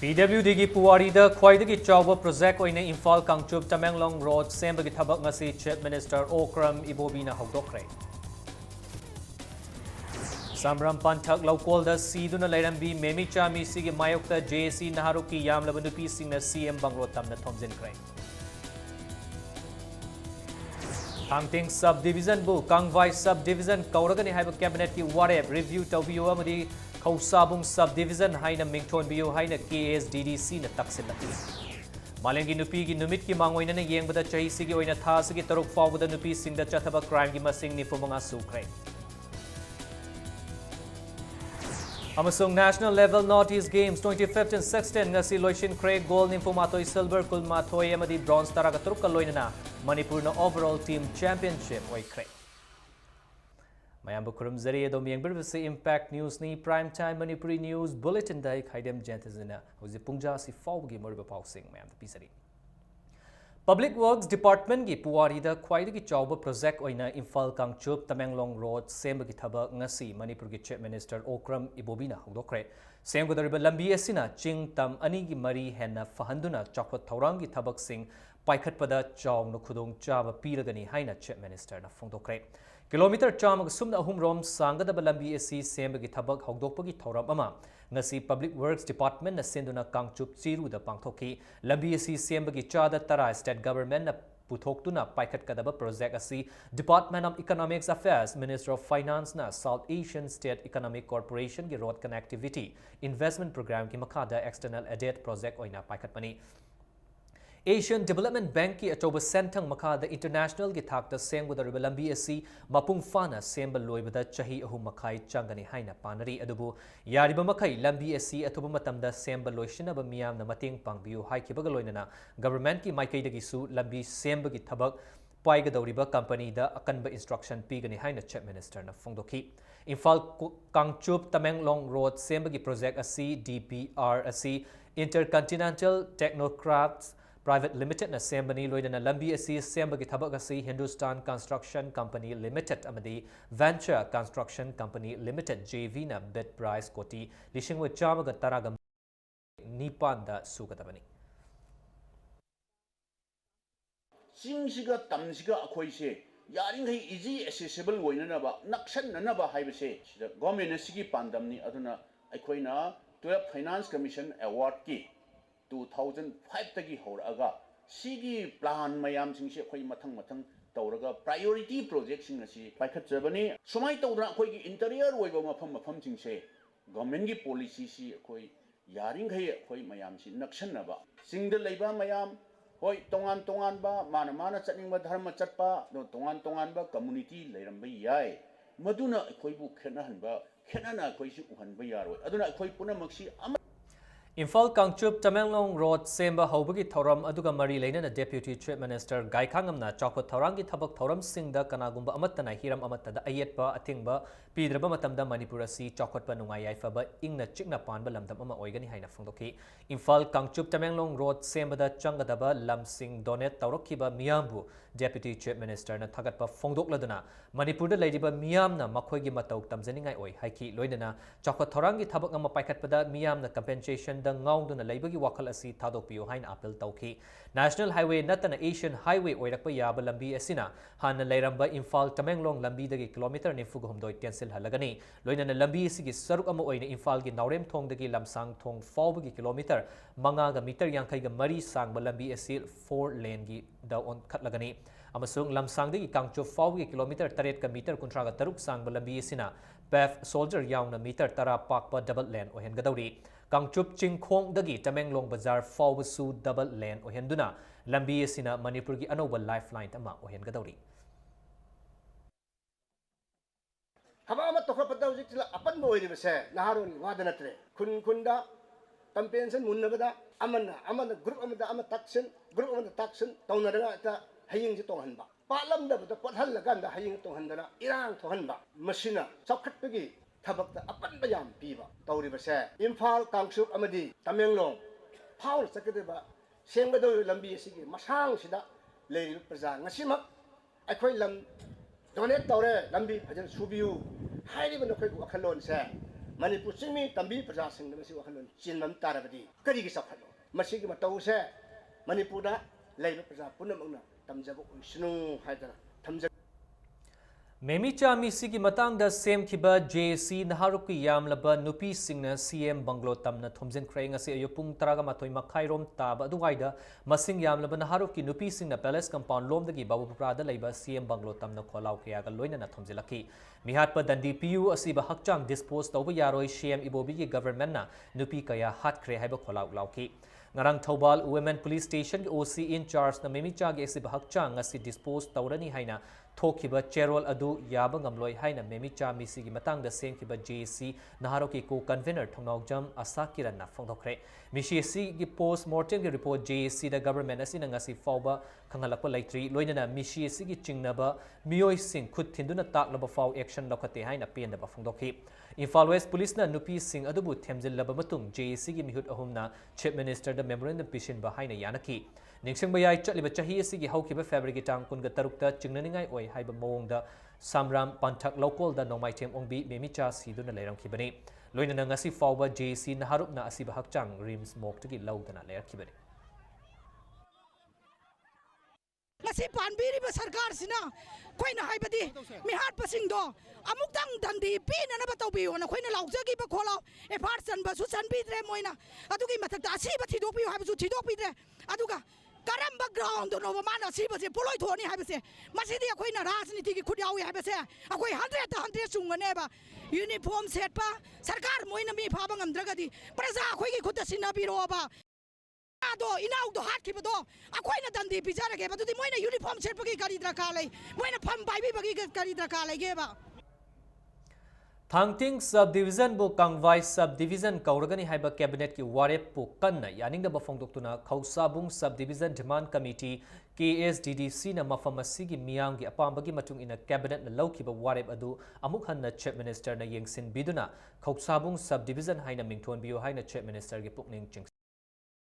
PWDꯒꯤ ꯄꯨꯋꯥꯔꯤꯗ ꯈ꯭ꯋꯥꯏꯗꯒꯤ ꯆꯥꯎꯕ ꯄ꯭ꯔꯣꯖꯦꯛ ꯑꯣꯏꯅ ꯏꯝꯐꯥꯜ ꯀꯥꯡꯆꯨꯞ ꯇꯃꯦꯡꯂꯣꯡ ꯔꯣꯗ ꯁꯦꯝꯕꯒꯤ ꯊꯕꯛ ꯉꯁꯤ ꯆꯤꯐ ꯃꯤꯅꯤꯁꯇꯔ ꯑꯣꯀ꯭ꯔꯝ ꯏꯕꯣꯕꯤꯅ ꯍꯧꯗꯣꯛꯈ꯭ꯔꯦ꯫ ꯁꯝꯔꯝ ꯄꯟꯊꯛ ꯂꯧꯀꯣꯜꯗ ꯁꯤꯗꯨꯅ ꯂꯩꯔꯝꯕꯤ ꯃꯦꯃꯤꯆꯥ ꯃꯤꯁꯤꯒꯤ ꯃꯥꯌꯣꯛꯇ JC ꯅꯍꯥꯔꯨꯛꯀꯤ ꯌꯥꯝꯂꯕ ꯅꯨꯄꯤꯁꯤꯡꯅ CM ꯕꯪꯒ꯭ꯂꯣ ꯇꯝꯅ ꯊꯣꯝꯖꯤꯟꯈ꯭ꯔꯦ꯫ ꯊꯥꯡꯇꯤꯡ ꯁꯕ ꯗꯤꯕꯤꯖꯟꯕꯨ ꯀꯪꯚꯥꯏ ꯁꯕ ꯗꯤꯕꯤꯖꯟ ꯀꯧꯔꯒꯅꯤ ꯍꯥꯏꯕ ꯀꯦꯕꯤꯅꯦꯠꯀꯤ ꯋꯥꯔꯦꯞ ꯔꯤꯚ꯭ꯌꯨ ꯇꯧꯕꯤꯌꯨ ꯑꯃꯗꯤ ꯈꯧꯁꯥꯕꯨꯡ ꯁꯕ ꯗꯤꯕꯤꯖꯟ ꯍꯥꯏꯅ ꯃꯤꯡꯊꯣꯟꯕꯤꯌꯨ ꯍꯥꯏꯅ KSDDCꯅ ꯇꯛꯁꯤꯜꯂꯛꯂꯤ꯫ ꯃꯥꯂꯦꯝꯒꯤ ꯅꯨꯄꯤꯒꯤ ꯅꯨꯃꯤꯠꯀꯤ ꯃꯥꯡꯑꯣꯏꯅꯅ ꯌꯦꯡꯕꯗ ꯆꯍꯤꯁꯤꯒꯤ ꯑꯣꯏꯅ ꯊꯥ ꯑꯁꯤꯒꯤ 6 ꯐꯥꯎꯕꯗ ꯅꯨꯄꯤꯁꯤꯡꯗ ꯆꯠꯊꯕ ꯀ꯭ꯔꯥꯏꯝꯒꯤ ꯃꯁꯤꯡ 95 ꯁꯨꯈ꯭ꯔꯦ꯫ ꯑꯃꯁꯨꯡ national level north east games 2015-16 ꯉꯁꯤ ꯂꯣꯏꯁꯤꯟꯈ꯭ꯔꯦ꯫ ꯒꯣꯜ 98, ꯁꯤꯜꯚꯔ 12 ꯑꯃꯗꯤ ꯕ꯭ꯔꯣꯟꯖ 13ꯒ ꯂꯣꯏꯅꯅ ꯃꯅꯤꯄꯨꯔꯅ ꯑꯣꯚꯔꯑꯣꯜ ꯇꯤꯝ ꯆꯦꯝꯄꯤꯌꯟꯁꯤꯞ ꯑꯣꯏꯈ꯭ꯔꯦ꯫ ꯃꯌꯥꯝꯕꯨ ꯈꯨꯔꯨꯝꯖꯔꯤ ꯑꯗꯣꯝ ꯌꯦꯡꯕꯤꯔꯤꯕꯁꯤ ꯏꯝꯄꯦꯛ ꯅ꯭ꯌꯨꯁꯅꯤ ꯄ꯭ꯔꯥꯏꯝ ꯇꯥꯏꯝ ꯃꯅꯤꯄꯨꯔꯤ ꯅ꯭ꯌꯨꯁ ꯕꯨꯂꯦꯇꯤꯟꯗ ꯑꯩ ꯈꯥꯏꯗꯦꯝ ꯖꯌꯟꯇꯖꯤꯅ ꯍꯧꯖꯤꯛ ꯄꯨꯡꯖꯥ ꯑꯁꯤ ꯐꯥꯎꯕꯒꯤ ꯃꯔꯨꯑꯣꯏꯕ ꯄꯥꯎꯁꯤꯡ ꯃꯌꯥꯝꯗ ꯄꯤꯖꯔꯤ꯫ ꯄꯕ꯭ꯂꯤꯛ ꯋꯔꯛꯁ ꯗꯤꯄꯥꯔꯠꯃꯦꯟꯠꯒꯤ ꯄꯨꯋꯥꯔꯤꯗ ꯈ꯭ꯋꯥꯏꯗꯒꯤ ꯆꯥꯎꯕ ꯄ꯭ꯔꯣꯖꯦꯛ ꯑꯣꯏꯅ ꯏꯝꯐꯥꯜ ꯀꯥꯡꯆꯨꯞ ꯇꯃꯦꯡꯂꯣꯡ ꯔꯣꯗ ꯁꯦꯝꯕꯒꯤ ꯊꯕꯛ ꯉꯁꯤ ꯃꯅꯤꯄꯨꯔꯒꯤ ꯆꯤꯐ ꯃꯤꯅꯤꯁꯇꯔ ꯑꯣꯀ꯭ꯔꯝ ꯏꯕꯣꯕꯤꯅ ꯍꯧꯗꯣꯛꯈ꯭ꯔꯦ꯫ ꯁꯦꯝꯒꯗꯧꯔꯤꯕ ꯂꯝꯕꯤ ꯑꯁꯤꯅ ꯆꯤꯡ ꯇꯝ ꯑꯅꯤꯒꯤ ꯃꯔꯤ ꯍꯦꯟꯅ ꯐꯍꯟꯗꯨꯅ ꯆꯥꯎꯈꯠ ꯊꯧꯔꯥꯡꯒꯤ ꯊꯕꯛꯁꯤꯡ ꯄꯥꯏꯈꯠꯄꯗ ꯆꯥꯎꯅ ꯈꯨꯗꯣꯡꯆꯥꯕ ꯄꯤꯔꯒꯅꯤ ꯍꯥꯏꯅ ꯆꯤꯐ ꯃꯤꯅꯤꯁꯇꯔꯅ ꯐꯣꯡꯗꯣꯛꯈ꯭ꯔꯦ꯫ ꯀꯤꯂꯣꯃꯤꯇꯔ 103 ꯁꯥꯡꯒꯗꯕ ꯂꯝꯕꯤ ꯑꯁꯤ ꯁꯦꯝꯕꯒꯤ ꯊꯕꯛ ꯍꯧꯗꯣꯛꯄꯒꯤ ꯊꯧꯔꯝ ꯑꯃ ꯉꯁꯤ ꯄꯕ꯭ꯂꯤꯛ ꯋꯔꯛꯁ ꯗꯤꯄꯥꯔꯠꯃꯦꯟꯠꯅ ꯁꯤꯟꯗꯨꯅ ꯀꯥꯡꯆꯨꯞ ꯆꯤꯔꯨꯗ ꯄꯥꯡꯊꯣꯛꯈꯤ꯫ ꯂꯝꯕꯤ ꯑꯁꯤ ꯁꯦꯝꯕꯒꯤ ꯆꯥꯗ 10 ꯁ꯭ꯇꯦꯠ ꯒꯚꯔꯟꯃꯦꯟꯠꯅ ꯄꯨꯊꯣꯛꯇꯨꯅ ꯄꯥꯏꯈꯠꯀꯗꯕ ꯄ꯭ꯔꯣꯖꯦꯛ ꯑꯁꯤ department of economics affairs, ministry of ꯐꯥꯏꯅꯥꯟꯁꯅ ꯁꯥꯎꯊ ꯑꯦꯁꯤꯌꯟ ꯁ꯭ꯇꯦꯠ ꯏꯀꯣꯅꯣꯃꯤꯛ ꯀꯣꯔꯄꯣꯔꯦꯁꯟꯒꯤ ꯔꯣꯗ ꯀꯅꯦꯛꯇꯤꯚꯤꯇꯤ ꯏꯟꯚꯦꯁꯠꯃꯦꯟꯠ ꯄ꯭ꯔꯣꯒ꯭ꯔꯥꯝꯒꯤ ꯃꯈꯥꯗ ꯑꯦꯛꯁꯇꯔꯅꯦꯜ ꯑꯦꯗꯦꯗ ꯄ꯭ꯔꯣꯖꯦꯛ ꯑꯣꯏꯅ ꯄꯥꯏꯈꯠꯄꯅꯤ꯫ ꯑꯦꯁꯤꯌꯟ ꯗꯤꯚꯦꯂꯞꯃꯦꯟꯠ ꯕꯦꯡꯛꯀꯤ ꯑꯆꯧꯕ ꯁꯦꯟꯊꯪ ꯃꯈꯥꯗ ꯏꯟꯇꯔꯅꯦꯁꯅꯦꯜꯒꯤ ꯊꯥꯛꯇ ꯁꯦꯝꯒꯗꯧꯔꯤꯕ ꯂꯝꯕꯤ ꯑꯁꯤ ꯃꯄꯨꯡ ꯐꯥꯅ ꯁꯦꯝꯕ ꯂꯣꯏꯕꯗ ꯆꯍꯤ 3.5 ꯆꯪꯒꯅꯤ ꯍꯥꯏꯅ ꯄꯥꯅꯔꯤ꯫ ꯑꯗꯨꯕꯨ ꯌꯥꯔꯤꯕ ꯃꯈꯩ ꯂꯝꯕꯤ ꯑꯁꯤ ꯑꯊꯨꯕ ꯃꯇꯝꯗ ꯁꯦꯝꯕ ꯂꯣꯏꯁꯤꯟꯅꯕ ꯃꯤꯌꯥꯝꯅ ꯃꯇꯦꯡ ꯄꯥꯡꯕꯤꯌꯨ ꯍꯥꯏꯈꯤꯕꯒ ꯂꯣꯏꯅꯅ ꯒꯚꯔꯟꯃꯦꯟꯠꯀꯤ ꯃꯥꯏꯀꯩꯗꯒꯤꯁꯨ ꯂꯝꯕꯤ ꯁꯦꯝꯕꯒꯤ ꯊꯕꯛ पाइगदौरिबा कंपनीदा अकनबा इंस्ट्रक्शन पीगनी हाइना चीफ मिनिस्टरना फोंदोखी। इम्फाल कांगचुप तमेंगलोंग रोड सेम्बगी प्रोजेक्ट असी DPR असी इंटरकंटिनेंटल टेक्नोक्राफ्ट्स प्राइवेट लिमिटेड ना सेम्बनी लोइदना लंबी असी सेम्बगी थबक असी हिंदुस्तान कंस्ट्रक्शन कंपनी लिमिटेड अमदी venture construction company limited JV ना बिड प्राइस कोटी लिशिंग चामग तराग निपान सुगदबनी। चिंगसिगा तमसिगा अखोइसे यारिंगै इजी एक्सेसिबल ओइननबा नक्सननबा हाइबसे सिदा गवर्नमेंट सिगी पांदमनी अदुना अखोइना 12 फाइनेंस कमीशन अवार्ड की 2005 तगी होरअगा सिगी प्लान मयाम सिंगसे अखोइ मथंग मथंग तौरगा प्रायोरिटी प्रोजेक्ट सिंग असि पाइखतजबनी सुमाइ तौदरा अखोइगी इंटीरियर ओइबा मफम मफम सिंगसे गवर्नमेंट की पॉलिसी सि अखोइ यारिंगै अखोइ मयाम सि नक्सननबा सिंगद लैबा मयाम होय तोंगान तोंगान बा माना माना चटनिंग धर्म चटपा तोंगान तोंगान बा कम्युनिटी लेरंबा याय मदुना अखोइबु खेनहनबा खेनना अखोइसि उहनबा यारोय अदुना अखोइ पुनमक्सि इम्फाल कांगचुप तमेंगलोंग रोड सेम्बा हौबगी थौरम अदुगा मरी लेनना डेप्यूटी चीफ मिनिस्टर गाइखांगमना चौखत थौरांगी थबक थौरम सिंगदा कनागुंबा अमत्तना हिरम अमत्तदा अयेतपा अथिंगबा पीद्रबा मतमदा मणिपुर असि चौखतपा नुंगाई याइफबा इंगना चिकना पानबा लमदम अमा ओइगनी हाइना फोंदोखी। इम्फाल कांगचुप तमेंगलोंग रोड सेम्बदा चंगदबा लमसिंग डोनेट तौरखिबा मियामबु डेप्यूटी चीफ मिनिस्टरना थगतपा फोंदोकलदुना मणिपुरदा लैरिबा मियामना मखोइगी मतौ तमजनिंगाई ओइ हाइकी लोइनना चौखत थौरांगी थबक अमा पाइखतपदा मियामना कंपेंसेशन गाउंदुना लैबगी वाखल असि थादोकपियो हाइन अपील तौखी। नेशनल हाईवे नतना एशियन हाईवे ओइरकपा याबा लंबी असिना हाना लैरंबा इम्फाल तमेंगलोंग लंबीदगी किलोमीटर 94 टेंसिल हलगनी लोइनना लंबी असिगी सरुक अमा ओइना इम्फालगी नावरेम थोंगदगी लमसांग थोंग फावबगी किलोमीटर 5 मीटर 53 सांगबा लंबी असि 4 लेनगी दा ओनखतलगनी अमसुंग लमसांगदगी कांगचुप फावबगी किलोमीटर 8 मीटर 53 सांगबा लंबी असिना पेफ सोल्जर यावना मीटर 10 पाकपा डबल लेन ओहेनगदौरी। कांगचुप चिंगखोंगदगी तमेंगलोंग बाजार फावबसु डबल लेन ओहेंदुना लंबी असिना मणिपुरगी अनौबा लाइफलाइन अमा ओहेनगदौरी। हबा अमा तोखरपदा हुजिकला अपनबो ओइरिबसे नहारोनी वादा नत्रे खुन खुनदा कंपेंशन मुन्नबदा अमना ग्रुप अमा ताक्सन तौनरगा ता हयिंग से तोहनबा पालमदबदा पथहल्लगंदा हयिंग तोहनदना इरांग तोहनबा मसिना चौखटपगी थबकता अपनबा याम पीबा तौरिबसे इम्फाल कांगचुप अमदी तमेंगलोंग फाउल सकदेबा सेंगदो लंबी असिगी मसांगसिदा लेरिब प्रजा ngasimak अखोइ लम डोनेट तौरे लंबी फजन सुबियु हाइरिबन अखोइ वखलोन से Manipur singmi tambi praja singda masi wakhalon chinmam tarabadi kari gi sakhalo masi gi matause Manipurda laiba praja punamangna tamjaba uisnu haidara tamja Memicha misi ki matang da sem kiba JC naharuk ki yamlaba nupi singna CM Banglo tamna thomjin khreng ase ayupung taraga mathoi makhai rom taba aduwaida masing yamlaba naharuk ki nupi singna palace compound lom dagi babu prada leiba CM Banglo tamna kholau kya ga loina na thomjilaki mihat pa dandi PU asiba hakchang dispose tawba yaroi CM ibobi ki government na nupi kaya hat khre haiba kholau lauki ngarang Thobal Women Police Station OC in charge na memicha gi asiba hakchang ngasi dispose tawrani haina thokiba cherol adu yaba ngamloi haina memicha misi gi matang da semkiba JC naharo ki ko convener thongnok jam asakiran na phongdokre mishi si gi post mortem gi report JC da government asina ngasi fawba khangalakpa laitri loinana mishi si gi chingnaba mioi sing khut thinduna taklaba faw action lokhate haina penda ba phongdokhi Imphal West Police na nupi sing adubu themjil laba matung JC gi mihut ahumna Chief Minister da memorandum pishin ba haina yanaki Ningsing bayai chatliba chahi asigi haukiba February tang kunga tarukta chingnaningai oi haiba mawongda Samram Panthak local da Nongmaitem ongbi memicha siduna leiramkhibani loinana ngasi fawba JC naharupna asiba hakchang rims moktagi laudana leirkhibani Masi panbiri ba sarkar sina koina haibadi mihat pasing do amuktang dandi pina na bataw biyo na koina laujagi ba kholaw e farsan ba su san bidre moina adugi matakta asiba thidok biyo haiba su thidok bidre aduga karamba ground no mana asiba se poloi thoni haiba se masidi koina rajniti gi khudyawi haiba se akoi 100 sungane ba uniform set pa sarkar moina mi phaba ngamdragadi praja khoi gi khudda sinabiro ba do inaw do hat kiba do akoina dandi bijara ge ba du moina uniform set pagi kari dra ka lai moina pham bai bi bagi kari dra ka lai ge ba Thangting subdivision bu Kangwai subdivision kauragani haiba cabinet ki warep pu kanna yaning da bafongdoktuna Khausabung subdivision demand committee KSDDC na mafamasi gi miyang gi apambagi matung ina cabinet na laukiba warep adu amuk hanna chief minister na yengsin biduna Khausabung subdivision haina mingthon biyo haina chief minister gi pukning ching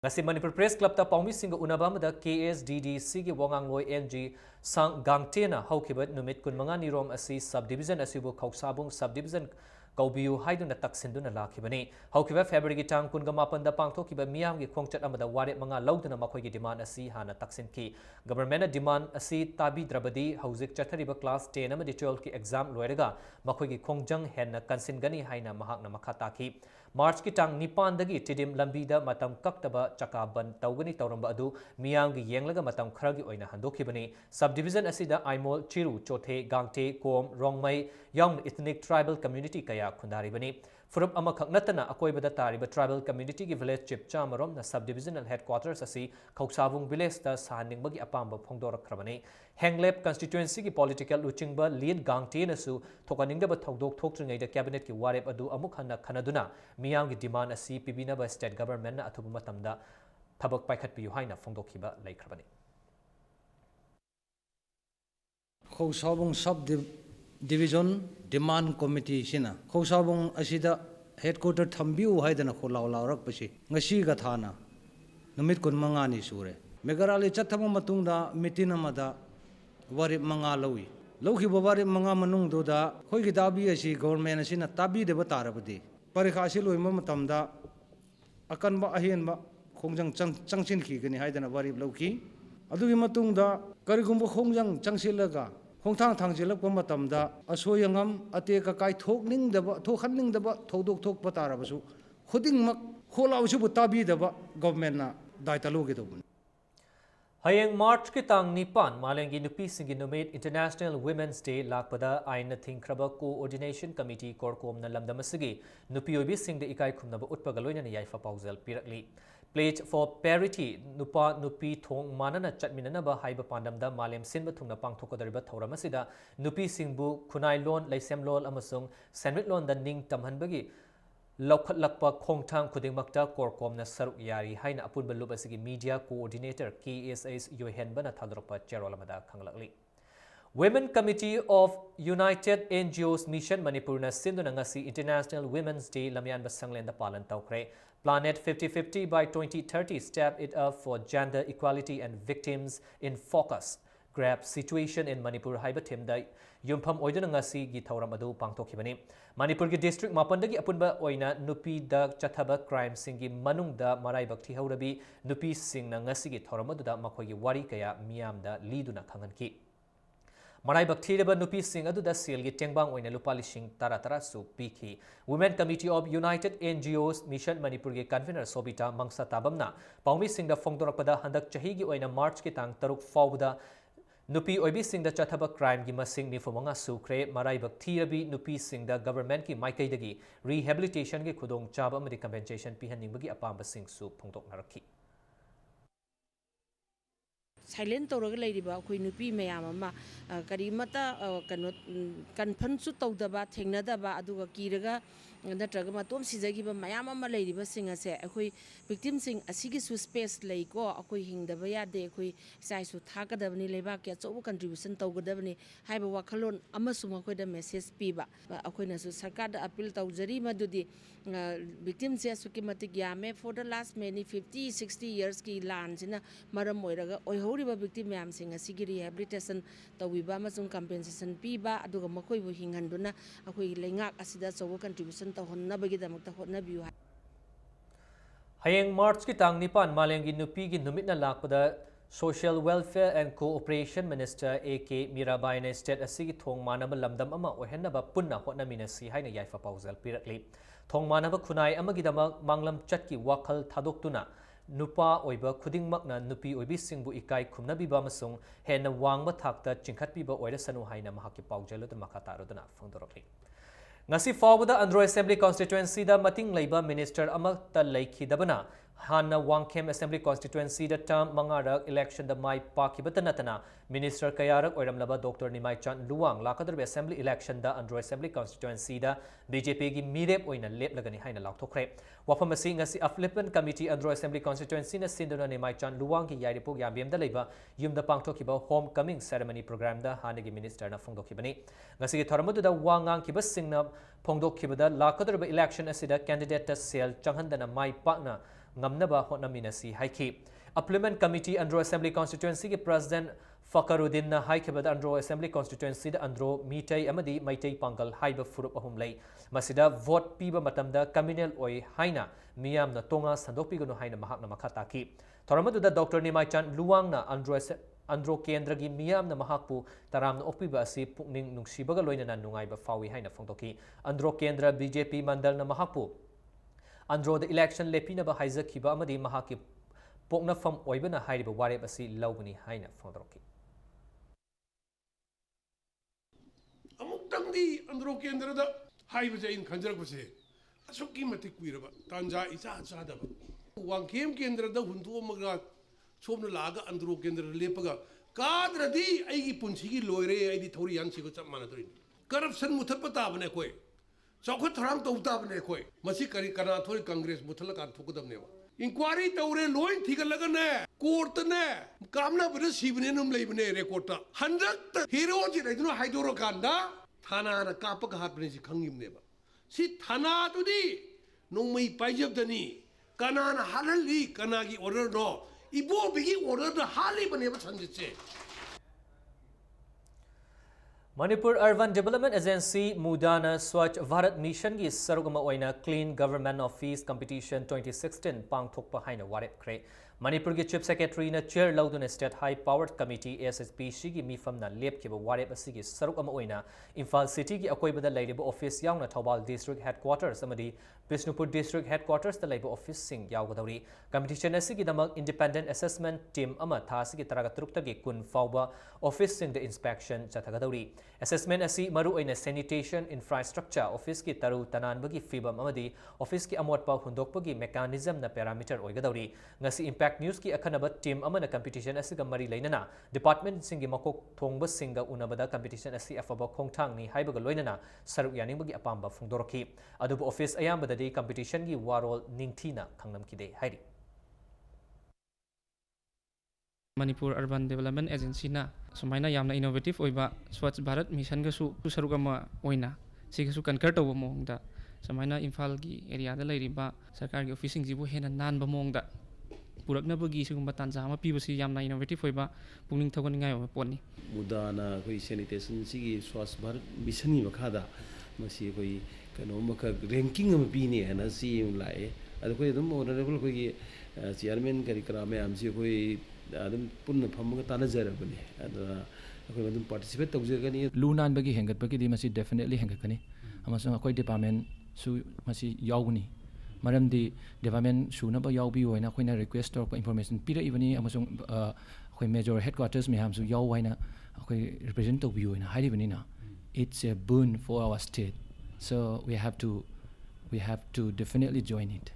Ngasi Manipur Press Club ta paumi singa unabam da KSDDC gi wangangloi NG sang gangtena haukibat numit kun manga nirom asi subdivision asibu Khausabung subdivision kaubiu haiduna taksinduna lakhibani haukiba February gi tang kun gamapan da pangthokiba miyam gi khongchat amada ware manga lauduna makhoi gi demand asi hana taksin ki government demand asi tabi drabadi hauzik chathariba class 10 amadi 12 ki exam loiraga makhoi gi khongjang henna kansin gani haina mahakna makhata ki March ki tang nipan dagi tidim lambida matam kaktaba chakaban tawgani tawramba adu miyang gi yenglaga matam kharagi oina handokibani subdivision asida aimol chiru chothe gangte kom rongmai young ethnic tribal community kaya khundari bani furup ama khaknatana akoibada tariba tribal community gi village chip chamarom na subdivisional headquarters asi Khausabung village ta saning bagi apamba phongdorak khrabani Henglep constituency ki political luchingba lead gangte nasu thokaningda ba thokdok thoktrngai da cabinet ki warep adu amuk hanna khanaduna miyang gi demand asi pibina ba state government na athubu matamda thabak paikhat piyu haina phongdokhiba laikhrabani Khausabung subdivision demand committee sina Khausabung asida headquarter thambiu haidana kholau laurak pasi ngasi ga thana numit kun mangani sure megarali chathama matungda mitin amada warip manga lawi lawki babari manga manung do da khoi gi dabi asi government asina tabi de batarabadi parikha asi loima matamda akan ba ahen ba khongjang changchin ki gani haidana warip lawki adugi matungda karigumba khongjang changsilaga khongthang thangsilak pa matamda asoyangam ate ka kai thokning daba thokhanning daba thodok thok patarabasu khuding mak kholawsu bu tabi daba government na daitalo ge dobun Hayeng March ki tang nipan malengi nupi singi numit International Women's Day lakpada aina thingkraba coordination committee korkom na lamdamasigi nupi obi singde ikai khumnaba utpagaloina na yaifa pausel pirakli Pledge for Parity nupa nupi thong manana chatminanaba haiba pandamda malem sinba thungna pangthokadariba thoramasida nupi singbu khunai lon laisem lol amasung senwit lon da ning tamhanbagi Laukhatlakpa khongthang khudingmakta korkomna saruk yari haina apunba lup asigi media coordinator KSA's Yohenbana thalrakpa cherolamada khanglakli Women Committee of United NGOs Mission Manipurna sinduna ngasi International Women's Day lamyan basanglenda palan tawkre Planet 50-50 by 2030 step it up for gender equality and victims in focus grab situation in Manipur haiba themda yumpham oiduna ngasi gi thauram adu pangthokhibani Manipur gi district mapandagi apunba oina nupi da chathaba crime singi manungda maraibak thihaurabi nupi singna ngasi gi thauram adu da makhoi gi wari kaya miyamda liduna khanganki Maraibak thireba nupi sing aduda selgi tengbang oina lupa lising tara su piki Women Committee of United NGOs Mission Manipur ge convener Sobita Mangsa Tabamna Paumi singda phongdorakpada handak chahi gi oina March ki tang taruk fawda nupi oibi singda chathaba crime gi masing nifumanga sukre maraibak thirabi nupi singda government ki maikaidagi rehabilitation ge khudong chaba amadi compensation pihaningbagi apamba sing su phongdoknarakhi silent tawraga leiriba akhoi nupi mayam ama karimata kano confront tawdaba thengnadaba aduga kiraga natraga matom sijagiba mayam ama leiriba singa se akhoi victim sing asigi su space leiko akhoi hingdaba yade akhoi sai su thakadabani leba ke chobu contribution tawgadabani haiba wakhalon amasung akhoi da message piba akhoi na su sarkar da appeal tawjari madudi victim se suki matik yame for the last many 50-60 years ki lan sina maram oiraga oihoriba victim mayam sing asigi rehabilitation tawiba amasung compensation piba aduga makoi bu hinghanduna akhoi lengak asida chobu contribution tawhonnabagi damakta hotnabiu Hayeng March ki tang nipan malengi nupi gi numitna lakpada Social Welfare and Cooperation Minister A.K. Mirabai na state asigi thong manaba lamdam ama ohenaba punna hotnaminasi haina yaifa pauzal pirakli thong manaba khunai amagidama manglam chatki wakhal thadoktuna nupa oiba khudingmakna nupi oibi singbu ikai khumnabiba amasung henna wangba thakta chingkhatpiba oirasanu haina mahaki paujalo makata rodana phongdorakli ngasi fawbada Andhra Assembly constituency da mating leiba minister amakta leikhidabana Hanna Wangkem Assembly constituency da term mangarak election da mai pakibata natana minister kayarak oiramlaba Dr. Nimai Chan Luang lakadar assembly election da Andhra Assembly constituency da BJP gi mirep oina leplagani haina lakthokre wafam asi ngasi affluent committee Andhra Assembly constituency na sinduna Nimai Chan Luang gi yairipok yambem da leiba yumda pangthokiba homecoming ceremony program da hanagi minister na phongdokhibani ngasi gi thoramadu da wangang kiba singna phongdokhibada lakadar election asida candidate ta sel changhandana mai pakna ngamnaba hotnaminasi haiki Applement Committee Andhra Assembly constituency ki President Fakaruddin na haikibad Andhra Assembly constituency da Andhra Mitai amadi Maitai Pangal haiba furup ahum lei masida vote piba matamda communal oi haina miyam na tonga sandokpigano haina mahakna makhataki thoramadu da Dr. Nimai Chan Luang na Andhra Kendra gi miyam na mahakpu taram na okpiba asi pukning nungsibaga loina na nungaiba fawi haina phongtoki Andhra Kendra BJP mandal na mahakpu Andhra the election lepinaba haizakiba amadi mahaki pokna fam oibana hairiba wareb asi laubani haina phongdoki amuk di Andhra Kendra da haibase in khanjarakbase asukki matik kuiraba tanja isa sadaba Wangkem Kendra da hundu amaga somna laga Andhra Kendra lepaga kadradi aigi punsigi loire aidi thori yang sigo chap manadori corruption muthatpa tabane koi Chokot Ram Tautabne Koi, Masikari Kanathori Congress, Mutalakan Tukudamneva. Inquiry Taure Loin Tigalagane, Courtane, Kamna Sibinum Labine Rekota, 100 heroes in Hydro Kanda, Tana and Kapak happiness Kangim never. See Tana to thee, no me Pajab the knee, Kanan Halali, Kanagi order no, Ibo Bigi order the Hali Baneva Sanjit. Manipur Urban Development Agency Mudana Swachh Bharat Mission gi sarugama oina Clean Government Office Competition 2016 pangthokpa haina warep kre Manipur gi Chief Secretary na chair lauduna State High Powered Committee SSPC gi mifam na lepkiba warep asigi sarugama oina Imphal City gi akoibada leiriba office yaungna Thobal District Headquarters amadi Bishnupur District Headquarters da leiba office sing yaugadori competition asigi damak independent assessment team ama thasigi taraga trukta gi kun fawba office sing the inspection chathagadori assessment asi maru oina sanitation infrastructure office ki taru tananbagi fibam amadi office ki amotpa hundokpagi mechanism na parameter oigadori ngasi impact news ki akhanaba team amana competition asiga mari leinana department singi makok thongba singa unabada competition asi afaba khongthang ni haibaga loinana saruk yaningbagi apamba phungdorki adubu office ayambada di competition gi warol ningthina khangnam kide hairi Manipur Urban Development Agency na sumaina yamna innovative oiba Swachh Bharat Mission ga su sarugama oina siga su concur tawba mongda sumaina Imphal gi area da leiriba sarkar gi office jibu hena nan ba mongda पुरक्नबगी सिगुम्बा तांजा अमा पीबसी यामना innovative होइबा पुनिंग थगनिंगाय ओबा pony मुदाना कोई sanitation सिगी स्वास्थ्य Bharat mission की मखादा मसी कोई कनो मख ranking अम पीने है ना सी लाए अद कोई दम ऑनरेबल कोई चेयरमैन करी करा में हमसी कोई अदम पुन्न फमगा तानजरबने अद कोई मदम पार्टिसिपेट तौजगनी लू नानबगी हेंगतबगी मसी डेफिनेटली हेंगतकनी अमसुंग अखोई डिपार्टमेंट सु मसी यावगनी मरमदी डिपार्टमेंट सुनब यावबी होइना अखोइना रिक्वेस्ट तौरप इंफॉर्मेशन पीरइबनी अमसुंग अखोई मेजर हेडक्वार्टर्स मेहामसु याव हाइना अखोई represent तौबी होइना हाइरिबनिना it's a boon for our state, so we have to definitely join it.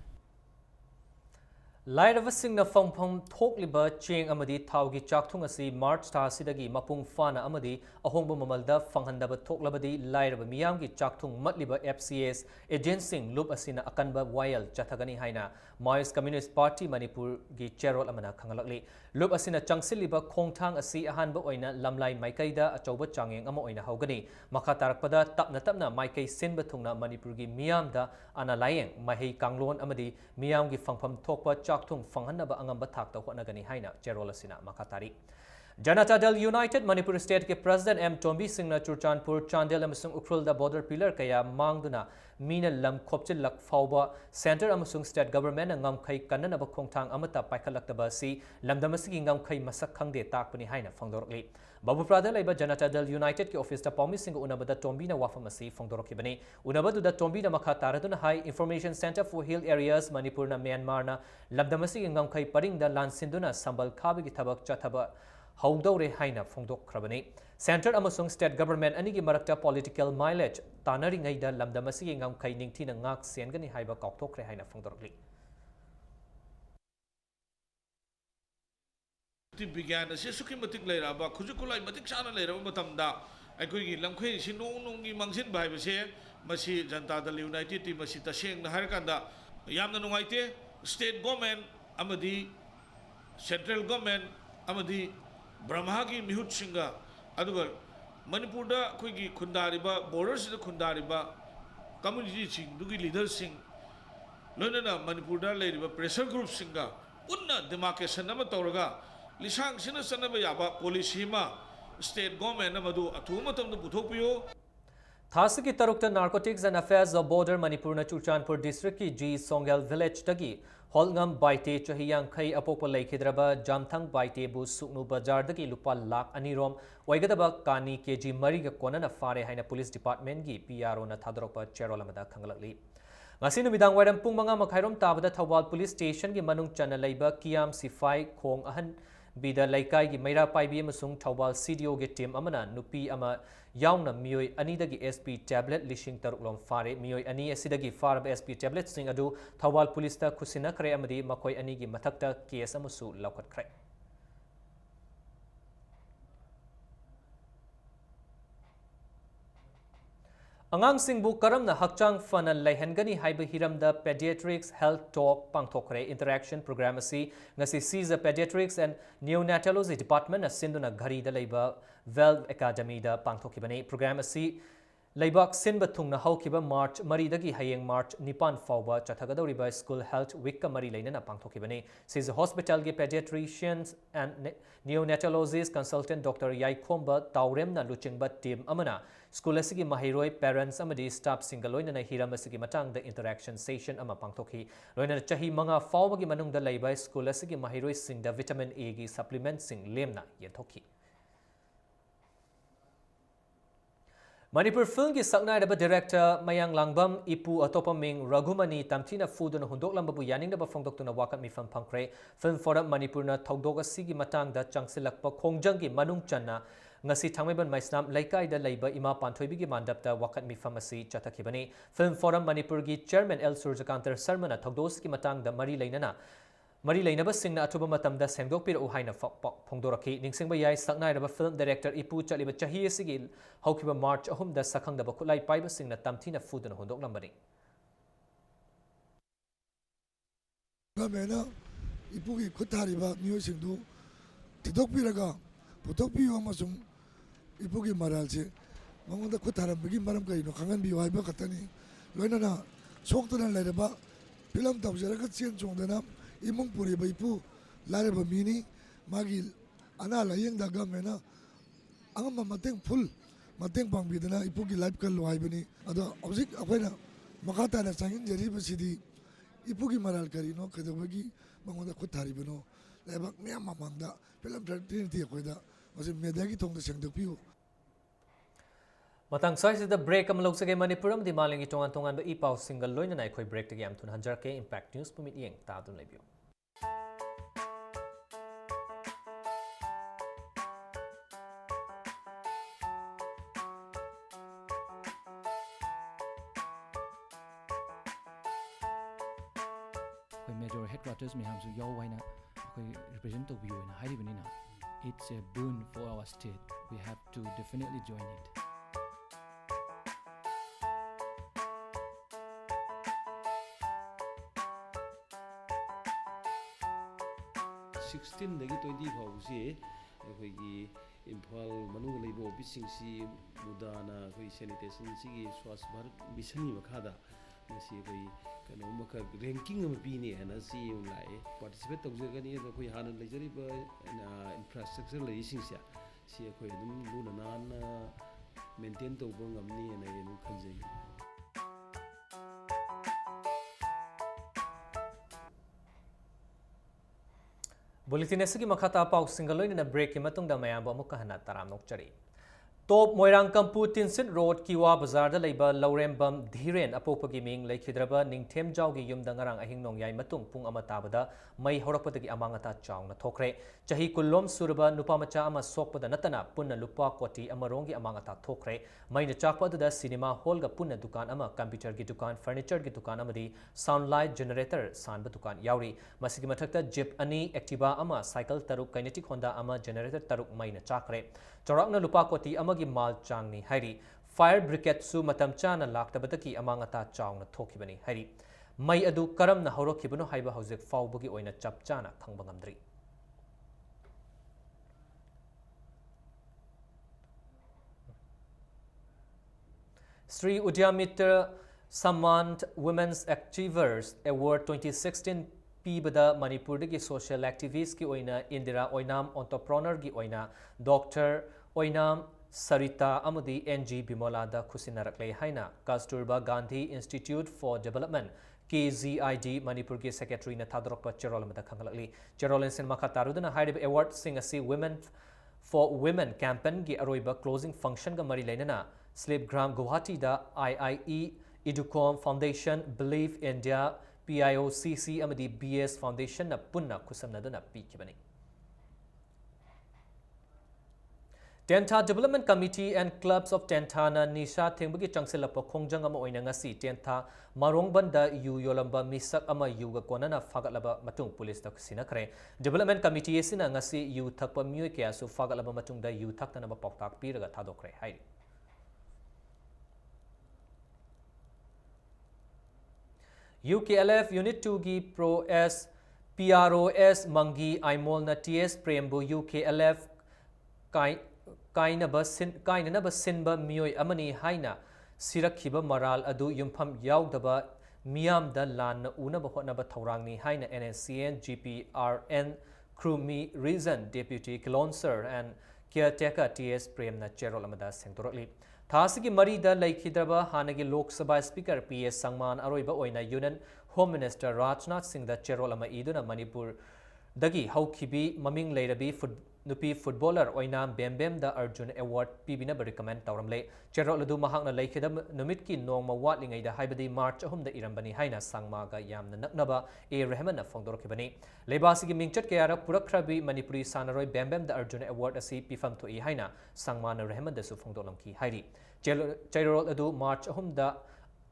Lairabasingna fangphang thokliba cheng amadi thaugi chakthung asi March tha sidagi mapung fana amadi ahongba mamalda fanghandaba thoklabadi lairaba miyamgi chakthung matliba FCS agencing loop asina akanba wayal chathagani haina Maoist Communist Party Manipur gi chairol amana khangalakli loop asina changsiliba khongthang asi ahanba oina lamlai maikaida achauba changeng ama oina haugani makha tarakpada tapna maikai sinba thungna Manipur gi miyamda ana layeng mahei kanglon amadi miyamgi fangpham thokpa chakthung fanghanaba angamba thakta honagani haina chairol asina makatari Janata Dal United Manipur State ke President M Tombi Singna Churchanpur Chandel amasung Ukhrul da border pillar kaya mangduna mina lam khopchil lak fawba center amasung state government ngam khai kananaba khongthang amata paikhalakta si lamdamasigi ngam khai masak khangde takpani haina fangdorokli Babu Prada laiba Janata Dal United ke office ta Pommi Singh unabada Tombi na wafamasi fangdorokibani unabadu da Tombi na makha taraduna high information center for hill areas Manipur na Myanmar na lamdamasigi ngam khai paring da lan sinduna sambal khabigi thabak chathaba Haudore haina fongdok krabani center amasung state government anigi marakta political mileage tanari ngaida lamdamasi ngam khai ningthi na ngak siangani haiba kaukthokre haina fongdorli ti bigyan se suki matik leiraba khujukulai matik sana leiraba matamda aikoi gi lamkhoi sinong nong gi mangsin bai base masi Janata Dal United ti masi taseng na har kanda yamna nungaite state government amadi central government amadi Brahma ki mihut singa adugal Manipur da koi gi khundariba borders da khundariba community sing dugi leaders sing loina Manipur da leiriba pressure group singa punna demarcation nama tawraga lisang sina sanaba yaba policy ma state government amadu athuma tamdu puthokpiyo Thasiki Tarukta Narcotics and Affairs of Border Manipur na Churchanpur District ki G Songel Village tagi Holngam Baite Chahiyang Khai Apopa Laikhidraba Jamthang Baite Bu Suknu Bazar dagi Lupa Lak Anirom Waigadaba Kani KG Mariga Konana Fare Haina Police Department gi PRO na Thadrokpa Cherolamada Khangalakli Ngasi numidang waidam pung mga makhairom tabada Thawal Police Station gi manung chana laiba Kiam Sifai Khong Ahan Bida Laikai gi Maira Paibi amasung Thawal CDO gi team amana nupi ama yauna mioi ani dagi SP tablet lishing taruklom fare mioi ani asidagi farab SP tablet sing adu Thawal Police ta khusina khre amadi makoi ani gi mathakta case amusu laukat khre Angang singbu karamna hakchang fana laihangani haiba hiramda pediatrics health talk pangthokre interaction program asi ngasi Caesar Pediatrics and Neonatology Department asinduna ghari da leiba Valve Academy da pangthokibani program asi Laibak Sinba Thungna Haukiba March Maridagi Hayeng March Nipan Fauba Chathagadoriba School Health Week Mari Lainana Pangthokibani says the hospital ge pediatricians and neonatologist consultant Dr. Yaikomba Tauremna Luchingba team Amana School Asigi Mahiroi parents amadi staff singaloina na hiramasigi matang the interaction session ama pangthoki loina chahi manga fawmagi manung da laiba school asigi mahiroi sing da vitamin A gi supplement sing lemna yenthoki Manipur Film ki saknai da director Mayang Langbam ipu atopaming Raghumani tamthina fuduna hundok lambabu yaning da bafongdok tuna wakat mi film pangkre film forum Manipur na thogdok asigi matang da changsilakpa khongjang gi manung channa ngasi thangmaiban maisnam laikai da laiba ima panthoibi gi mandapta wakat mi pharmacy chathakibani film forum Manipur gi chairman L Surjakantar Sarmana thogdos ki matang da mari lainaba singna athuba matam da sengdok pir u haina phongdoraki ningsingba yai saknai raba film director ipu chaliba chahi asigi haukiba March ahum da sakhang da bakulai paiba singna tamthina fuduna hundok lambani gamena ipu gi khuthariba myo singdu tidok piraga putok piyo amasung ipugi maralse mangunda khutharam bigi maram kai no khangan bi waiba katani loina na soktana lereba film tabjara ka chen chongdana imung puri ba ipu ꯂꯥꯏꯔꯕ ꯃꯤꯅꯤ ꯃꯥꯒꯤ ꯑꯅꯥ ꯂꯥꯏꯌꯦꯡꯗ ꯒꯃꯦꯟꯅ ꯑꯉꯝꯕ ꯃꯇꯦꯡ full ꯃꯇꯦꯡ ꯄꯥꯡꯕꯤꯗꯅ ꯏꯄꯨꯒꯤ life ꯀꯜꯂꯨ ꯍꯥꯏꯕꯅꯤ ꯑꯗꯣ ꯍꯧꯖꯤꯛ ꯑꯩꯈꯣꯏꯅ ꯃꯈꯥ ꯇꯥꯅ ꯆꯪꯖꯔꯤꯕꯁꯤꯗꯤ ꯏꯄꯨꯒꯤ ꯃꯔꯥꯜ ꯀꯔꯤꯅꯣ ꯀꯩꯗꯧꯕꯒꯤ ꯃꯉꯣꯟꯗ ꯈꯨꯠ ꯊꯥꯔꯤꯕꯅꯣ ꯂꯩꯕꯥꯛ ꯃꯌꯥꯝ ꯃꯃꯥꯡꯗ ꯐꯤꯂꯝ ꯐ꯭ꯔꯦꯇꯔꯅꯤꯇꯤ ꯑꯩꯈꯣꯏꯗ ꯃꯁꯤ ꯃꯦꯗꯤꯌꯥꯒꯤ ꯊꯣꯡꯗ ꯁꯦꯡꯗꯣꯛꯄꯤꯌꯨ ꯃꯇꯥꯡ ꯁ꯭ꯋꯥꯏꯁꯤꯗ ꯕ꯭ꯔꯦꯛ ꯑꯃ ꯂꯧꯖꯒꯦ ꯃꯅꯤꯄꯨꯔ ꯑꯃꯗꯤ ꯃꯥꯂꯦꯝꯒꯤ ꯇꯣꯉꯥꯟ ꯇꯣꯉꯥꯟꯕ ꯏ ꯄꯥꯎꯁꯤꯡꯒ ꯂꯣꯏꯅꯅ ꯑꯩꯈꯣꯏ ꯕ꯭ꯔꯦꯛꯇꯒꯤ ꯌꯥꯝ ꯊꯨꯅ ꯍꯟꯖꯔꯛꯀꯦ ꯏꯝꯄꯦꯛ ꯅ꯭ꯌꯨꯁ ꯄꯨꯃꯤꯠ ꯌꯦꯡ ꯇꯥꯗꯨꯅ ꯂꯩꯕꯤꯌꯨ ꯑꯩꯈꯣꯏ ꯃꯦꯖꯣꯔ ꯍꯦꯗ ꯀ꯭ꯋꯥꯔꯇꯔꯁ ꯃꯌꯥꯝꯁꯨ ꯌꯥꯎ ꯍꯥꯏꯅ ꯑꯩꯈꯣꯏ ꯔꯤꯄ꯭ꯔꯖꯦꯟꯠ ꯇꯧꯕꯤꯌꯨ ꯍꯥꯏꯅ ꯍꯥꯏꯔꯤꯕꯅꯤꯅ it's a boon for our state. We have to definitely join it. ꯗꯒꯤ 20 ꯐꯥꯎꯕꯁꯤ ꯑꯩꯈꯣꯏꯒꯤ ꯏꯝꯐꯥꯜ ꯃꯅꯨꯡꯗ ꯂꯩꯕ ꯑꯣꯐꯤꯁꯁꯤꯡꯁꯤ ꯃꯨꯗꯥꯅ ꯑꯩꯈꯣꯏ ꯁꯦꯅꯤꯇꯦꯁꯟꯁꯤꯒꯤ ꯁ꯭ꯋꯥꯁ ꯚꯥꯔꯠ ꯃꯤꯁꯟꯒꯤ ꯃꯈꯥꯗ ꯉꯁꯤ ꯑꯩꯈꯣꯏ ꯀꯩꯅꯣꯝꯃꯈꯛ ꯔꯦꯡꯀꯤꯡ ꯑꯃ ꯄꯤꯅꯤ ꯍꯥꯏꯅ ꯆꯦ ꯑꯃ ꯂꯥꯛꯑꯦ ꯄꯥꯔꯇꯤꯁꯤꯄꯦꯠ ꯇꯧꯖꯒꯅꯤ ꯑꯗꯣ ꯑꯩꯈꯣꯏ ꯍꯥꯟꯅ ꯂꯩꯖꯔꯤꯕ ꯏꯟꯐ꯭ꯔꯥꯁ꯭ꯇ꯭ꯔꯛꯆꯔ ꯂꯩꯔꯤꯁꯤꯡꯁꯦ ꯁꯤ ꯑꯩꯈꯣꯏ ꯑꯗꯨꯝ ꯂꯨꯅ ꯅꯥꯟꯅ ꯃꯦꯟꯇꯦꯟ ꯇꯧꯕ ꯉꯝꯅꯤ ꯍꯥꯏꯅ ꯑꯩ ꯑꯗꯨꯝ ꯈꯟꯖꯩ ꯕꯨꯂꯦꯇꯤꯟ ꯑꯁꯤꯒꯤ ꯃꯈꯥ ꯇꯥꯕ ꯄꯥꯎꯁꯤꯡꯒ ꯂꯣꯏꯅꯅ ꯕ꯭ꯔꯦꯛꯀꯤ ꯃꯇꯨꯡꯗ ꯃꯌꯥꯝꯕꯨ ꯑꯃꯨꯛꯀ ꯍꯟꯅ ꯇꯔꯥꯝ ꯅꯣꯛꯆꯔꯤ ꯇꯣꯞ ꯃꯣꯏꯔꯥꯡ ꯀꯝꯄꯨ ꯇꯤꯟꯁꯤꯠ ꯔꯣꯗ ꯀꯤꯋꯥ ꯕꯖꯥꯔꯗ ꯂꯩꯕ ꯂꯧꯔꯦꯝꯕꯝ ꯙꯤꯔꯦꯟ ꯑꯄꯣꯛꯄꯒꯤ ꯃꯤꯡ ꯂꯩꯈꯤꯗ꯭ꯔꯕ ꯅꯤꯡꯊꯦꯝꯖꯥꯎꯒꯤ ꯌꯨꯝꯗ ꯉꯔꯥꯡ ꯑꯍꯤꯡ ꯅꯣꯡꯌꯥꯏ ꯃꯇꯨꯡ ꯄꯨꯡ 1 ꯇꯥꯕꯗ ꯃꯩ ꯍꯧꯔꯛꯄꯗꯒꯤ ꯑꯃꯥꯡ ꯑꯇꯥ ꯆꯥꯎꯅ ꯊꯣꯛꯈ꯭ꯔꯦ ꯆꯍꯤ 10 ꯁꯨꯔꯕ ꯅꯨꯄꯥꯃꯆꯥ ꯑꯃ ꯁꯣꯛꯄꯗ ꯅꯠꯇꯅ ꯄꯨꯟꯅ ꯂꯨꯄꯥ ꯀꯣꯇꯤ ꯑꯃꯔꯣꯝꯒꯤ ꯑꯃꯥꯡ ꯑꯇꯥ ꯊꯣꯛꯈ꯭ꯔꯦ ꯃꯩꯅ ꯆꯥꯛꯄ ꯑꯗꯨꯗ ꯁꯤꯅꯦꯃꯥ ꯍꯣꯜꯒ ꯄꯨꯟꯅ ꯗꯨꯀꯥꯟ ꯑꯃ ꯀꯝꯄ꯭ꯌꯨꯇꯔꯒꯤ ꯗꯨꯀꯥꯟ ꯐꯔꯅꯤꯆꯔꯒꯤ ꯗꯨꯀꯥꯟ ꯑꯃꯗꯤ ꯁꯥꯎꯟ ꯂꯥꯏꯠ ꯖꯦꯅꯦꯔꯦꯇꯔ ꯁꯥꯟꯕ ꯗꯨꯀꯥꯟ ꯌꯥꯎꯔꯤ ꯃꯁꯤꯒꯤ ꯃꯊꯛꯇ ꯖꯤꯞ 2 ꯑꯦꯛꯇꯤꯚꯥ ꯑꯃ ꯁꯥꯏꯀꯜ 3 ꯀꯥꯏꯅꯦꯇꯤꯛ ꯍꯣꯟꯗꯥ ꯑꯃ ꯖꯦꯅꯦꯔꯦꯇꯔ 3 ꯃꯩꯅ ꯆꯥꯛꯈ꯭ꯔꯦ ꯆꯥꯎꯔꯥꯛꯅ ꯂꯨꯄꯥ ꯀꯣꯇꯤ ꯑꯃꯒꯤ ꯃꯥꯜ ꯆꯥꯡꯅꯤ ꯍꯥꯏꯔꯤ ꯐꯥꯌꯔ ꯕ꯭ꯔꯤꯒꯦꯗꯁꯨ ꯃꯇꯝ ꯆꯥꯅ ꯂꯥꯛꯇꯕꯗꯒꯤ ꯑꯃꯥꯡ ꯑꯇꯥ ꯆꯥꯎꯅ ꯊꯣꯛꯈꯤꯕꯅꯤ ꯍꯥꯏꯔꯤ ꯃꯩ ꯑꯗꯨ ꯀꯔꯝꯅ ꯍꯧꯔꯛꯈꯤꯕꯅꯣ ꯍꯥꯏꯕ ꯍꯧꯖꯤꯛ ꯐꯥꯎꯕꯒꯤ ꯑꯣꯏꯅ ꯆꯞ ꯆꯥꯅ ꯈꯪꯕ ꯉꯝꯗ꯭ꯔꯤ Sri Udyamitra Samant Women's Achievers Award 2016 pibada Manipurdagi social activist ki oina Indira Oinam entrepreneur gi oina Dr. Oinam Sarita amadi NG Bimolada Kusinaraklei haina Kasturba Gandhi Institute for Development KZID Manipur ki secretary na thadrokpa Cherol amada khangalakli Cherol sin makhatarudana hairib award sing asi Women for Women campaign gi aroiba closing function ga mari leinana Slipgram Guwahati da IIE Educom Foundation Believe India PIOCC amadi BS Foundation na punna kusamnaduna pikibani Tenta Development Committee and Clubs of Tenta na Nisha Thengbagi Changsilapa Khongjang ama oina ngasi Tenta Marongbanda yu yolamba misak ama yuga konana fagatlaba matung police ta sinakre Development Committee sina ngasi yu thakpa myoy kaya su fagatlaba matung da yu thakna ba pawtak piraga thadokre hai UKLF Unit 2 gi Pro S PROS Mangi Aimol na TS Prembu UKLF kainaba sinba miyoi amani haina sirakhiba maral adu yumpham yaudaba miyamda lanna unaba hotnaba thaurangni haina NSCN GPRN Krumi Reason Deputy Kilonser and Caretaker TS Prem na Cherol amada sengtorokli Thasigi Marida Laikhidraba Hanagi Lok Sabha Speaker PS Sangman Aroiba Oina Union Home Minister Rajnath Singh da Cherol ama iduna Manipur Dagi Haukibi Maming Leirabi Nupi Footballer Oinam Bembem da Arjun Award Pibina recommend Tauramle Cherol Ladu Mahakna Laikhidam Numitki Nongma Watlingai da Haibadi March Ahum da Irambani Haina Sangmaga Yamna Naknaba A Rehman na Fongdorokibani Lebasigi Mingchat Kayara Purakrabi Manipuri Sanaroi Bembem da Arjun Award asi Pifam to I Haina Sangmana Rehman da su Fongdolamki Hairi Cherol Ladu March Ahum da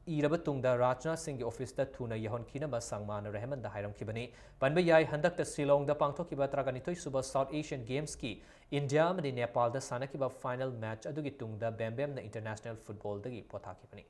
Irabatung da Rajnath Singh office da Thuna Yahon Kinaba Sangman Rehman da Hairam Kibani Panbayai Handak da Silong da Pangtokiba Traganitoy Suba South Asian Games ki India madi Nepal da Sanakiba final match adugi tung da Bembem na international football dagi pothakibani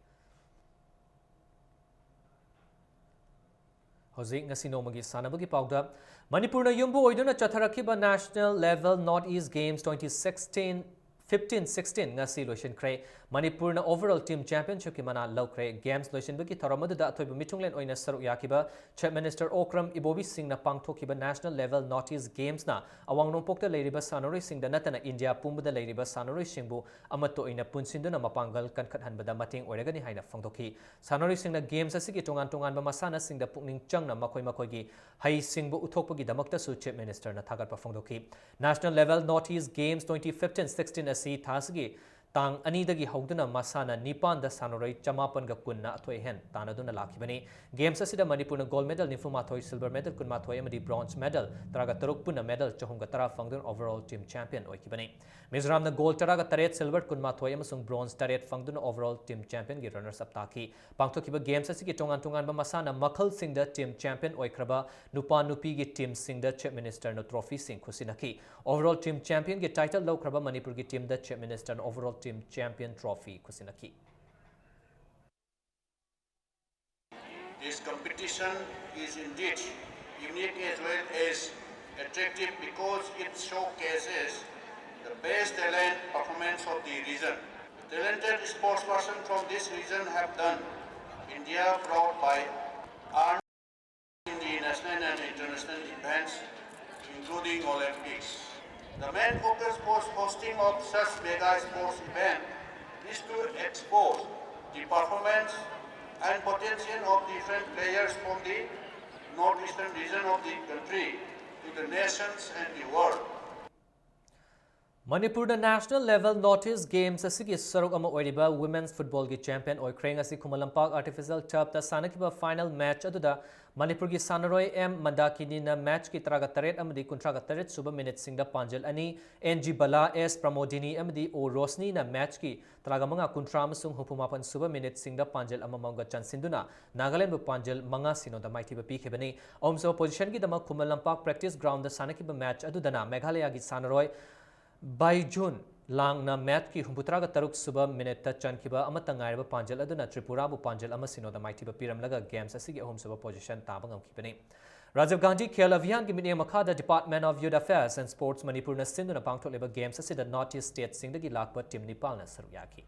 Hozik ngasi nomagi sanabagi pawda Manipur na yumbu oiduna chatharakiba national level Northeast Games 2016 15-16 ngasi loishinkhre Manipur na overall team championship ki mana lawkhre games loishinbaki thoramadda athoiba michunglen oina saru yakiba Chief Minister Okram Ibobi Singh na pangthokiba national level Northeast Games na awangnongpokta leiriba sanaroi singda natana India pumbada leiriba sanaroi singbu amato oina punsinduna mapangal kankhathanbada mating oiragani haina phangdoki sanaroi singna games asigi tongan ba masana singda pukning changna makoi gi hai singbu uthokpagi damakta su Chief Minister na thagatpa phangdoki national level Northeast Games 2015-16 asi thasgi tang anidagi hauduna masana nipan da sanaroi chamapan ga kunna athoi hen tanaduna lakhibani games asida Manipur na gold medal nifumathoi silver medal kunmathoi amadi bronze medal taraga taruk puna medal chahumga tara fangdun overall team champion oikibani Mizoram na gold taraga taret silver kunmathoi amasung bronze taret fangdun overall team champion gi runners up taki pangthokiba games asigi tongan ba masana makhal singda team champion oikraba nupa nupi gi team singda Chief Minister no trophy sing khusinaki overall team champion gi title lawkraba Manipur gi team da Chief Minister no overall team champion trophy kusinaki. This competition is indeed unique as well as attractive because it showcases the best talent performance of the region. The talented sportspersons from this region have done India proud by earning in the national and international events, including Olympics. The main focus for hosting of such mega sports event is to expose the performance and potential of different players from the northeastern region of the country to the nations and the world. Manipur the national level Northeast Games asigi saruk ama oiriba women's football gi champion oikreng asi Kumalampak artificial turf ta sanakiba final match aduda Manipur gi sanaroi M Mandakini na match ki taraga taret amadi kuntraga taret suba minute singda panjal ani NG Bala S Pramodini amadi O Rosni na match ki taraga manga kuntra amasung hupumapan suba minute singda panjal amamanga chansinduna Nagaland bu panjal manga sinoda maithiba pikhebani omso position gi dama Kumalampak practice ground da sanakiba match adudana Meghalaya gi sanaroi by June lang na match ki humputraga taruk suba minute ta chankiba amata ngairba panjal aduna Tripura bu panjal ama sinoda maithiba piramlaga games asigi ahum suba position taba ngamkhibani Rajiv Gandhi Khel Abhiyan ki minia makhada Department of Youth Affairs and Sports Manipur na sinduna pangtholeba games asida Northeast State singdagi lakba team Nepal na saruyaki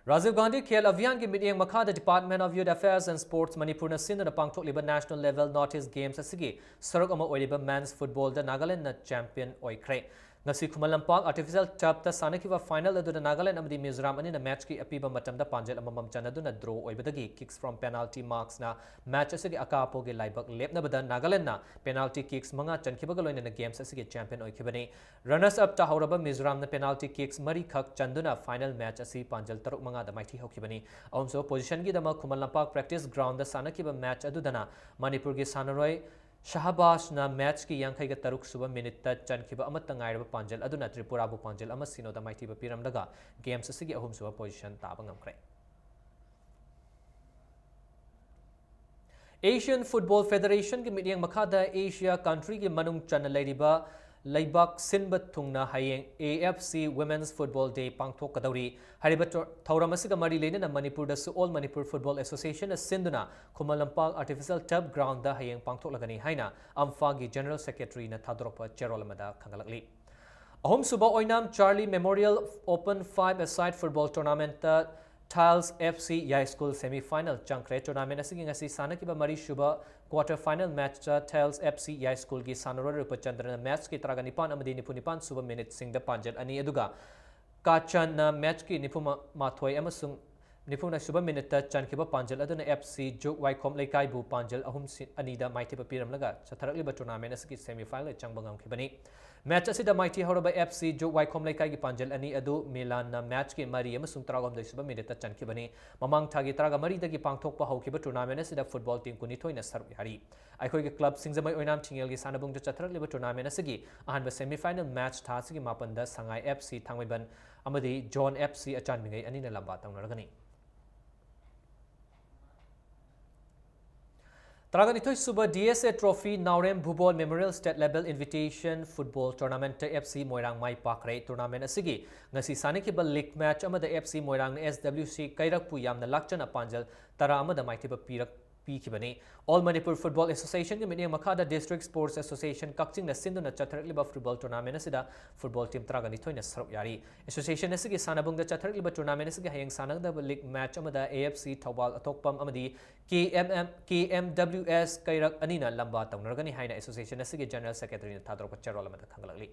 Rajiv Gandhi Khel Abhiyan ki mityeng makhada Department of Youth Affairs and Sports Manipur na sindana pangthokliba national level Northeast Games asigi saruk ama oiriba men's football da Nagaland na champion oikre ngasi Kumalampak artificial turf ta sanakiba final adu Nagaland amadi Mizoram ani na match ki apiba matam da panjal amamam chanadu na draw oibadagi kicks from penalty marks na match asigi akapo ge laibak lepna bada Nagaland na penalty kicks manga chankiba galoina na games asigi champion oikibani runners up ta hauraba Mizoram na penalty kicks mari khak chanduna final match asi panjal taruk manga da maithi hokibani also position gi dama Kumalampak practice ground da sanakiba match adu dana Manipur gi sanaroi Shahabas na match ki yankai ga taruk suba minute ta chankiba amata ngairaba panjal aduna Tripura bu panjal ama sinoda maithiba piramdaga games asigi ahum suba position taba ngamkre Asian Football Federation ki mityeng makhada Asia country ki manung chana leiriba Laibak Sinba Thungna Hayeng AFC Women's Football Day Pangthok Kadauri Hariba Thauramasiga Mari Lena na Manipur da All Manipur Football Association as Sinduna Kumalampak Artificial Turf Ground da Hayeng Pangthok Lagani Haina Amfagi General Secretary na Thadropa Cherolamada Kangalakli Ahom Suba Oinam Charlie Memorial Open 5-a-side football tournament Tiles FC Yai School semi-final Chankre tournament asigi ngasi sanakiba Mari Shuba quarter final match Tiles FC Yai School gi Sanaro Rupachandra match ki taraga nipan amadi nipunipan suba minute singda panjal ani aduga Kachan na match ki nipuma mathoi amasung nipuna suba minute chankiba panjal aduna FC Juk Waikom Laikai bu panjal ahum anida maithiba piramlaga chatharakliba tournament asigi semi-final changbangam khibani match asida maiti horaba FC Juk Waikom Laikai gi panjal ani adu Milan na match ki mari amasung tragom dai suba minute chankibani mamang thagi traga mari dagi pangthokpa haukiba tournament asida football team kunithoi na sarwi hari aikhoi gi club singjamai oinam thingel gi sanabung da chatharakliba tournament asigi ahanba semi-final match thasigi mapanda Sangai FC Thangmaiban amadi John FC achanmingai ani na lamba tangnaragani Traganitoy Suba DSA Trophy Naurem Bhubol Memorial State Level Invitation Football Tournament FC Moirang Mai Pakre Tournament asigi ngasi sanikibal league match amada FC Moirang SWC Kairakpu yamna lakchana panjal tara amada maithiba pirak पीखिबनी all Manipur football association के meeting मखादा district sports association Kakching सिंधुना चथरलिबा football tournament असिदा football team 32 सरुक यारी association असिगी सानाबुंग चथरलिबा टूर्नामेंट असिगी हयंग सानगदब लीग मैच अमदा AFC थौबाल अतोकपम अमदी KMWS कैरक अनिना लंबा तौनरगनी हाइना एसोसिएशन असिगी जनरल सेक्रेटरी थादरक चरोल अमदा खंगलगली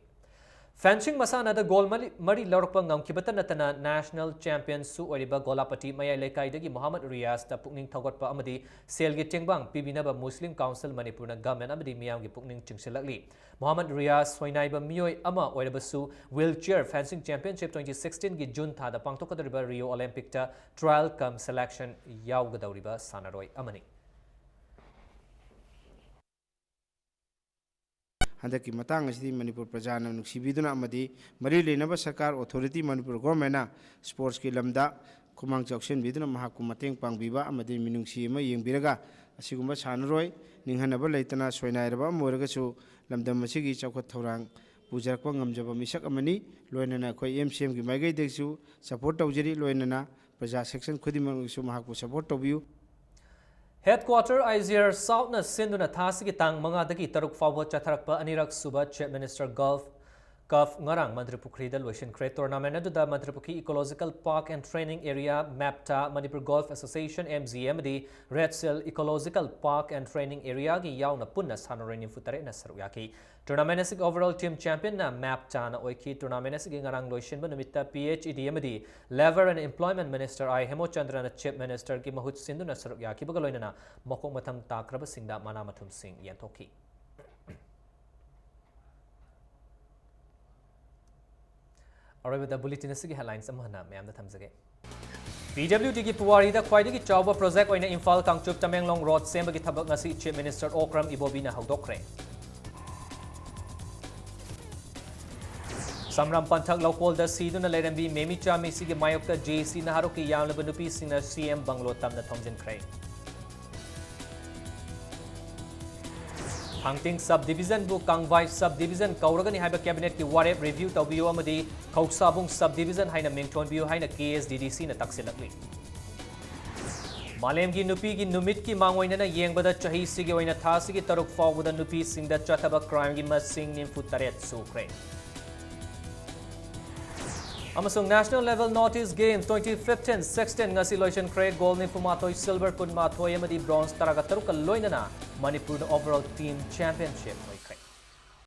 फेंसिंग मसाना गोल मरी लौरप ngमखिबत नतना नेशनल चैंपियन सु ओरिबा गोलापति मयाई लेकाइदगी मोहम्मद रियाज ता पुकनिंग थौगटपा अमदी सेलगी टेंगबांग पिबिनबा मुस्लिम काउंसिल मणिपुरना गवर्नमेंट अमदी मियामगी पुकनिंग चिंगसिलगली मोहम्मद रियाज सोइनाइबा मियोय अमा ओरिबसु व्हीलचेयर फेंसिंग चैंपियनशिप 2016 की जून थादा पांगतोकदरिबा रियो ओलंपिक ता ट्रायल कम सिलेक्शन यावगदौरिबा सानारोय अमनी हंदकी मतंग असदी मणिपुर प्रजाना नुक्सिबिदुना अमदी मरी लेनबा सरकार अथॉरिटी मणिपुर गवर्नमेंट स्पोर्ट्स की लमदा खुमांग चौक्सन बिदुना महाकु मतंग पांगबिबा अमदी मिनुंगसी अमा येंबिरगा असिगुंबा सानरोय निंहनबा लेतना सोयनायरबा मोरगसु लमदम असिगी चौखत थौरांग पुजरकपा ngamjaba मिसक अमनी लोयनना खोय MCM की माइगै देखसु सपोर्ट तौजरी लोयनना प्रजा सेक्शन खुदिमंगसु महाकु सपोर्ट तौबियु हेडक्वार्टर आइजियर साउथ सिंधुना थासी तांग मंगादगी तरुक फाव चथरक अनिरक सुबह chief minister golf cup ngarang मंत्रिपुखरीद लोइसिनख्रे टूर्नामेंट अदुदा मंत्रिपुखी ecological park and training area मैप्टा मणिपुर गोल्फ एसोसिएशन MGM दी रेड सेल ecological park and training area की यावना पुन्ना सानोरे निफुतरे न सरुयाकी टूर्नामेंट असिग ओवरऑल टीम चैंपियन ना मैप्टा ना ओइकी टूर्नामेंट असिग ngarang लोइसिनब नुमित्ता PHED मदी labour and employment minister I Hemochandran chief minister की महूत सिंधुना सरुयाकी बगलोइना मकोक मथम ताक्रब सिंगदा माना मथुम सिंह यंथोकी अरबदा बुलेटिन असिगी हेडलाइंस अमहना मैम दा थमजगे PWD की पुवारी दा ख्वाइदगी चावबा प्रोजेक्ट ओइना इम्फाल कांगचुप तमेंगलोंग रोड सेमबगी थबक ngasi चीफ मिनिस्टर ओक्रम इबोबीना हौदोखरे समरम पंथक लोकल दा सीदुना लेरंबी मेमीचा मेसीगी मायोक्ता JC नहारोकी यामलब नुपी सिंगना CM बंगलो तमना थोंजिनख्रे Hangting Subdivision bu Kangwai Subdivision kauragani haiba cabinet ki warep review tawbiyo amadi Khawsabung Subdivision haina mingthon biyo haina KSDDC na taksilakli Malem gi nupi gi numit ki mangoina na yengbada chahi sigi oina tha sigi taruk fawda nupi singda chathaba crime gi masing nimfu taret sukre Amasung National Level Northeast Games 2015-16 ngasi loision Craig gold ni fumatoi silver kun matoi amadi bronze taraga taruk loinana Manipur overall team championship.